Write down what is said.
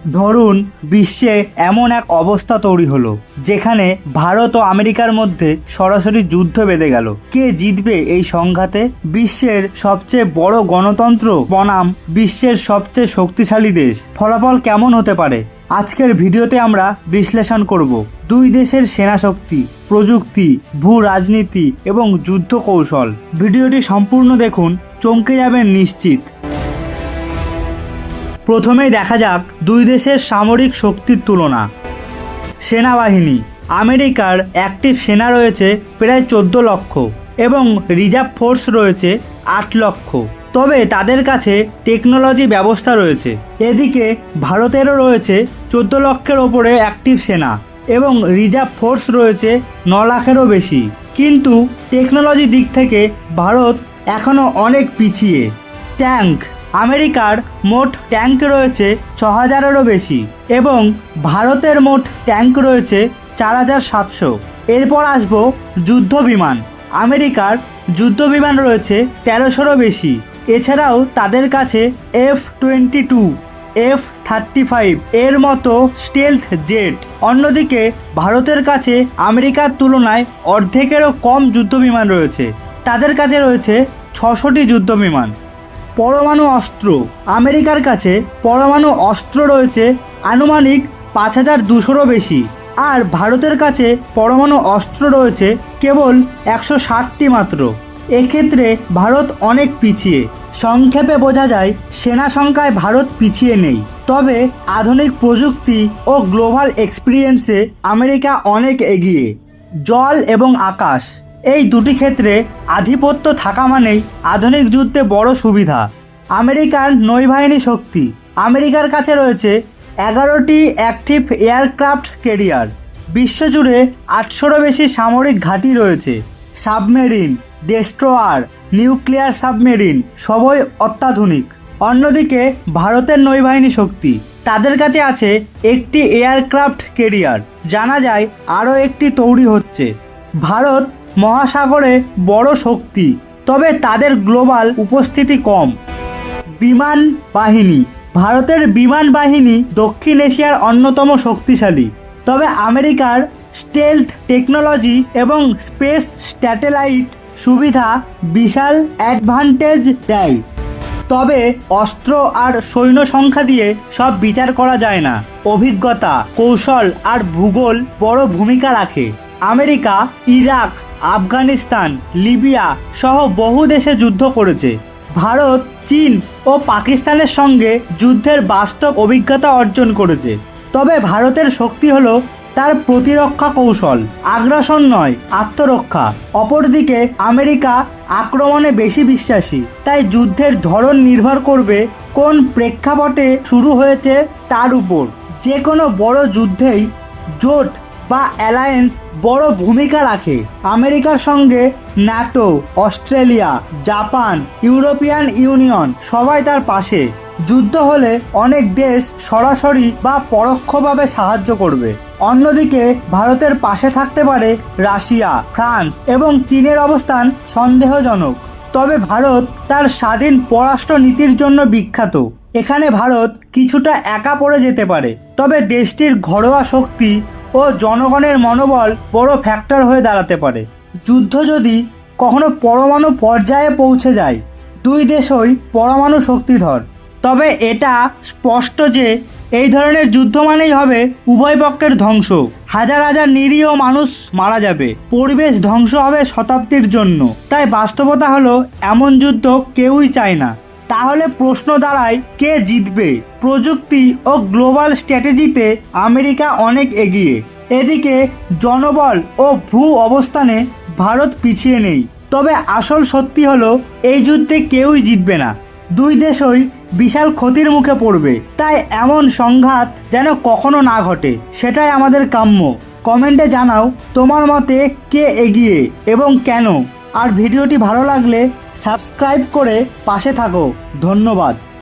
ধরুন বিশ্বে এমন এক অবস্থা তৈরি হলো যেখানে ভারত ও আমেরিকার মধ্যে সরাসরি যুদ্ধ বেঁধে গেল। কে জিতবে এই সংঘাতে? বিশ্বের সবচেয়ে বড় গণতন্ত্র বনাম বিশ্বের সবচেয়ে শক্তিশালী দেশ, ফলাফল কেমন হতে পারে? আজকের ভিডিওতে আমরা বিশ্লেষণ করব দুই দেশের সেনাশক্তি, প্রযুক্তি, ভূ রাজনীতি এবং যুদ্ধ কৌশল। ভিডিওটি সম্পূর্ণ দেখুন, চমকে যাবেন নিশ্চিত। প্রথমেই দেখা যাক দুই দেশের সামরিক শক্তির তুলনা। সেনাবাহিনী। আমেরিকার অ্যাক্টিভ সেনা রয়েছে প্রায় 14 লক্ষ এবং রিজার্ভ ফোর্স রয়েছে 8 লক্ষ। তবে তাদের কাছে টেকনোলজি ব্যবস্থা রয়েছে। এদিকে ভারতেরও রয়েছে 14 লক্ষের ওপরে অ্যাক্টিভ সেনা এবং রিজার্ভ ফোর্স রয়েছে 9 লাখেরও বেশি। কিন্তু টেকনোলজি দিক থেকে ভারত এখনও অনেক পিছিয়ে। ট্যাঙ্ক। আমেরিকার মোট ট্যাঙ্ক রয়েছে 6000-এরও বেশি এবং ভারতের মোট ট্যাঙ্ক রয়েছে 4700। এরপর আসবো যুদ্ধ বিমান। আমেরিকার যুদ্ধ বিমান রয়েছে 1300-রও বেশি। এছাড়াও তাদের কাছে F-22, F-35 এর মতো স্টেলথ জেট। অন্যদিকে ভারতের কাছে আমেরিকার তুলনায় অর্ধেকেরও কম যুদ্ধ বিমান রয়েছে। তাদের কাছে রয়েছে 600টি যুদ্ধ বিমান। পরমাণু অস্ত্র। আমেরিকার কাছে পরমাণু অস্ত্র রয়েছে আনুমানিক 5200-রও বেশি, আর ভারতের কাছে পরমাণু অস্ত্র রয়েছে কেবল 160টি মাত্র। এক্ষেত্রে ভারত অনেক পিছিয়ে। সংক্ষেপে বোঝা যায়, সেনা সংখ্যায় ভারত পিছিয়ে নেই, তবে আধুনিক প্রযুক্তি ও গ্লোবাল এক্সপিরিয়েন্সে আমেরিকা অনেক এগিয়ে। জল এবং আকাশ, এই দুটি ক্ষেত্রে আধিপত্য থাকা মানেই আধুনিক যুদ্ধে বড় সুবিধা। আমেরিকার নৌবাহিনী শক্তি। আমেরিকার কাছে রয়েছে 11টি অ্যাক্টিভ এয়ারক্রাফট ক্যারিয়ার। বিশ্বজুড়ে 800-রও বেশি সামরিক ঘাঁটি রয়েছে। সাবমেরিন, ডেস্ট্রয়ার, নিউক্লিয়ার সাবমেরিন সবই অত্যাধুনিক। অন্যদিকে ভারতের নৌবাহিনী শক্তি, তাদের কাছে আছে একটি এয়ারক্রাফট ক্যারিয়ার। জানা যায় আরও একটি তৈরি হচ্ছে। ভারত মহাসাগরে বড় শক্তি, তবে তাদের গ্লোবাল উপস্থিতি কম। বিমান বাহিনী। ভারতের বিমান বাহিনী দক্ষিণ এশিয়ার অন্যতম শক্তিশালী, তবে আমেরিকার স্টেলথ টেকনোলজি এবং স্পেস স্যাটেলাইট সুবিধা বিশাল অ্যাডভান্টেজ দেয়। তবে অস্ত্র আর সৈন্য সংখ্যা দিয়ে সব বিচার করা যায় না। অভিজ্ঞতা, কৌশল আর ভূগোল বড় ভূমিকা রাখে। আমেরিকা ইরাক, আফগানিস্তান, লিবিয়া সহ বহু দেশে যুদ্ধ করেছে। ভারত চীন ও পাকিস্তানের সঙ্গে যুদ্ধের বাস্তব অভিজ্ঞতা অর্জন করেছে। তবে ভারতের শক্তি হলো তার প্রতিরক্ষা কৌশল, আগ্রাসন নয়, আত্মরক্ষা। অপরদিকে আমেরিকা আক্রমণে বেশি বিশ্বাসী, তাই যুদ্ধের ধরন নির্ভর করবে কোন প্রেক্ষাপটে শুরু হয়েছে তার উপর। যে কোনো বড় যুদ্ধেই জোট বা অ্যালায়েন্স বড় ভূমিকা রাখে। আমেরিকার সঙ্গে NATO, Australia, Japan, European union সবাই তার পাশে। যুদ্ধ হলে অনেক দেশ সরাসরি বা পরোক্ষভাবে সাহায্য করবে। অন্যদিকে ভারতের পাশে থাকতে পারে রাশিয়া, ফ্রান্স এবং চীনের অবস্থান সন্দেহজনক। তবে ভারত তার স্বাধীন পররাষ্ট্র নীতির জন্য বিখ্যাত। এখানে ভারত কিছুটা একা পড়ে যেতে পারে, তবে দেশটির ঘরোয়া শক্তি ও জনগণের মনোবল বড় ফ্যাক্টর হয়ে দাঁড়াতে পারে। যুদ্ধ যদি কখনো পরমাণু পর্যায়ে পৌঁছে যায়, দুই দেশই পরমাণু শক্তিধর, তবে এটা স্পষ্ট যে এই ধরনের যুদ্ধ মানেই হবে উভয় পক্ষের ধ্বংস। হাজার হাজার নিরীহ মানুষ মারা যাবে, পরিবেশ ধ্বংস হবে শতাব্দীর জন্য। তাই বাস্তবতা হলো এমন যুদ্ধ কেউই চায় না। তাহলে প্রশ্ন দাঁড়ায়, কে জিতবে? প্রযুক্তি ও গ্লোবাল স্ট্র্যাটেজিতে আমেরিকা অনেক এগিয়ে। এদিকে জনবল ও ভূ অবস্থানে ভারত পিছিয়ে নেই। তবে আসল সত্যি হলো এই যুদ্ধে কেউই জিতবে না। দুই দেশই বিশাল ক্ষতির মুখে পড়বে। তাই এমন সংঘাত যেন কখনো না ঘটে, সেটাই আমাদের কাম্য। কমেন্টে জানাও তোমার মতে কে এগিয়ে এবং কেন। আর ভিডিওটি ভালো লাগলে সাবস্ক্রাইব করে পাশে থাকো। ধন্যবাদ।